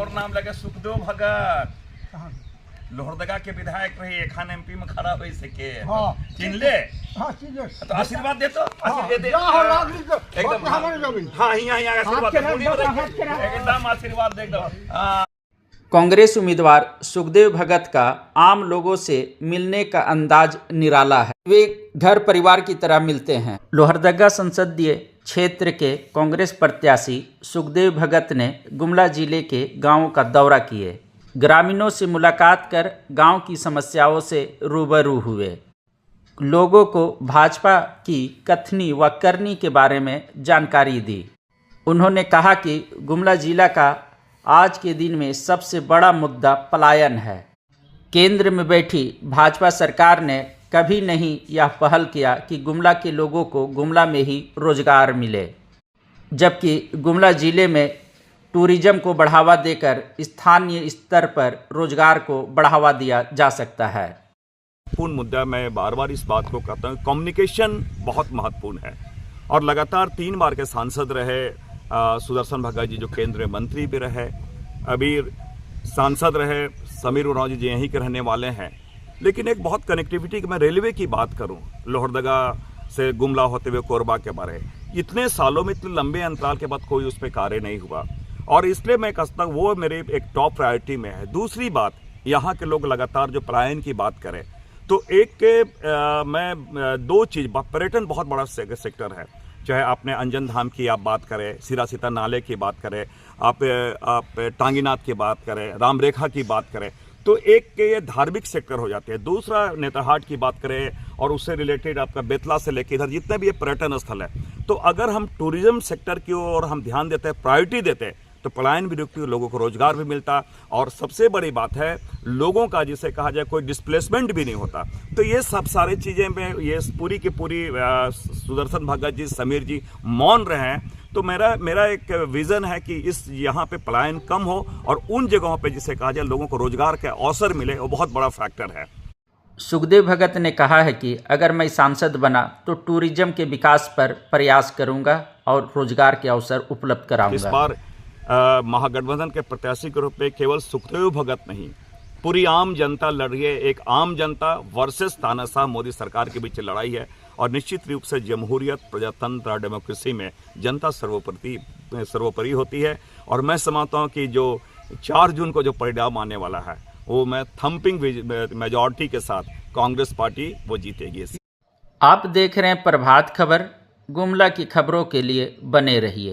मोर नाम लगे सुखदेव भगत, लोहरदगा के विधायक रही, एखान एमपी में खड़ा हो सके। चिन्ह ले तो आशीर्वाद दे, तो एकदम हाँ यहाँ आशीर्वाद एकदम आशीर्वाद दे एकदम। कांग्रेस उम्मीदवार सुखदेव भगत का आम लोगों से मिलने का अंदाज निराला है। वे घर परिवार की तरह मिलते हैं। लोहरदगा संसदीय क्षेत्र के कांग्रेस प्रत्याशी सुखदेव भगत ने गुमला जिले के गांवों का दौरा किए, ग्रामीणों से मुलाकात कर गांव की समस्याओं से रूबरू हुए, लोगों को भाजपा की कथनी व करनी के बारे में जानकारी दी। उन्होंने कहा कि गुमला जिला का आज के दिन में सबसे बड़ा मुद्दा पलायन है। केंद्र में बैठी भाजपा सरकार ने कभी नहीं यह पहल किया कि गुमला के लोगों को गुमला में ही रोजगार मिले, जबकि गुमला जिले में टूरिज्म को बढ़ावा देकर स्थानीय स्तर पर रोजगार को बढ़ावा दिया जा सकता है। पूर्ण मुद्दा, मैं बार बार इस बात को कहता हूँ, कम्युनिकेशन बहुत महत्वपूर्ण है। और लगातार 3 बार के सांसद रहे सुदर्शन भगत जी, जो केंद्रीय मंत्री भी रहे, अभी सांसद रहे समीर उरांव जी यहीं के रहने वाले हैं। लेकिन एक बहुत कनेक्टिविटी की, मैं रेलवे की बात करूं, लोहरदगा से गुमला होते हुए कोरबा के बारे, इतने सालों में इतने लंबे अंतराल के बाद कोई उस पर कार्य नहीं हुआ, और इसलिए मैं कहता हूँ वो मेरे एक टॉप प्रायोरिटी में है। दूसरी बात, यहाँ के लोग लगातार जो पलायन की बात करें तो मैं 2 चीज़, पर्यटन बहुत बड़ा सेक्टर है, चाहे आपने अंजन धाम की आप बात करें, सिरा सीता नाले की बात करें, आप टांगीनाथ की बात करें, राम रेखा की बात करें, तो एक के ये धार्मिक सेक्टर हो जाते हैं। दूसरा नेतरहाट की बात करें और उससे रिलेटेड आपका बेतला से लेकर इधर जितने भी ये पर्यटन स्थल है, तो अगर हम टूरिज्म सेक्टर की ओर हम ध्यान देते हैं, प्रायोरिटी देते हैं, तो पलायन भी रुकती, लोगों को रोजगार भी मिलता, और सबसे बड़ी बात है लोगों का जिसे कहा जाए कोई डिस्प्लेसमेंट भी नहीं होता। तो ये सब सारी चीज़ें में ये पूरी की पूरी सुदर्शन भगत जी, समीर जी मौन रहे हैं। तो मेरा एक विज़न है कि इस यहाँ पे पलायन कम हो और उन जगहों पे जिसे कहा जाए लोगों को रोजगार के अवसर मिले, वो बहुत बड़ा फैक्टर है। सुखदेव भगत ने कहा है कि अगर मैं सांसद बना तो टूरिज्म के विकास पर प्रयास करूंगा और रोजगार के अवसर उपलब्ध कराऊंगा। इस बार महागठबंधन के प्रत्याशी के रूप में केवल सुखदेव भगत नहीं, पूरी आम जनता लड़ रही है। एक आम जनता वर्सेस तानाशाह मोदी सरकार के बीच लड़ाई है, और निश्चित रूप से जमहूरियत, प्रजातंत्र और डेमोक्रेसी में जनता सर्वोपरि होती है। और मैं समझता हूँ कि जो 4 जून को जो परिणाम आने वाला है, वो मैं थम्पिंग मेजॉरिटी के साथ कांग्रेस पार्टी वो जीतेगी। आप देख रहे हैं प्रभात खबर। गुमला की खबरों के लिए बने रहिए।